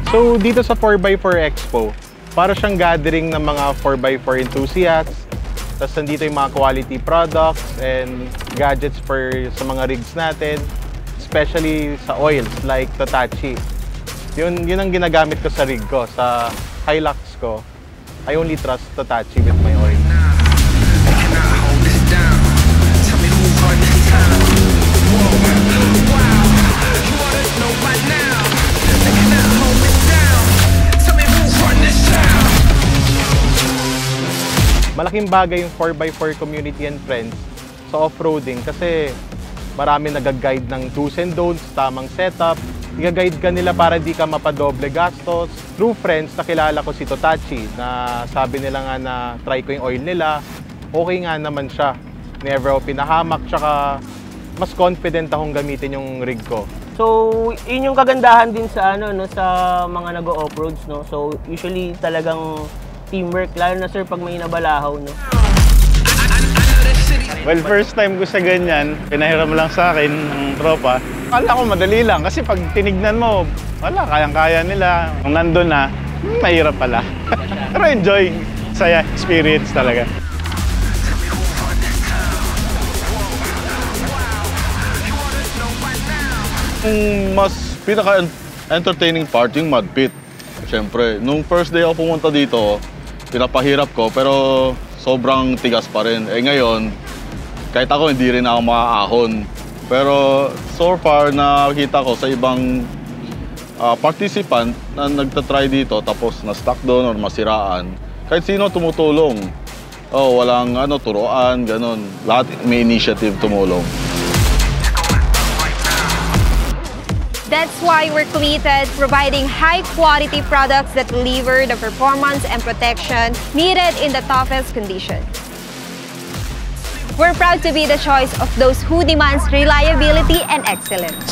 So dito sa 4x4 Expo, para siyang gathering ng mga 4x4 enthusiasts. Tapos nandito yung mga quality products and gadgets sa mga rigs natin, especially sa oils like Totachi. Yun ang ginagamit ko sa rig ko, sa Hilux ko. I only trust Totachi with my oil. Malaking bagay yung 4x4 community and friends sa off-roading kasi marami nag-guide ng do's and don'ts, tamang setup. I-guide ka nila para di ka mapadoble gastos. Through friends, nakilala ko si Totachi na sabi nila nga na try ko yung oil nila. Okay nga naman siya. Never ako pinahamak, tsaka mas confident akong gamitin yung rig ko. So, yun yung kagandahan din sa sa mga nag-o-offroads, no. So, usually talagang teamwork, lalo na sir pag may nabalahaw, no. Well, first time ko sa ganyan, pinahiram lang sa akin ng tropa. Akala ko madali lang kasi pag tinignan mo, wala, kayang-kaya nila. Kung nandun na, mahirap pala. Pero enjoy, saya, experience talaga. Mas pinaka-entertaining part yung mud pit. Siyempre, nung first day ako pumunta dito, pinapahirap ko pero sobrang tigas pa rin. Ngayon, kahit ako hindi rin ako makaahon. Pero so far nakita ko sa ibang participant na nagtatry dito tapos na-stuck doon or masiraan, kahit sino tumutulong. Walang turuan, ganun. Lahat may initiative tumulong. That's why we're committed providing high-quality products that deliver the performance and protection needed in the toughest conditions. We're proud to be the choice of those who demands reliability and excellence.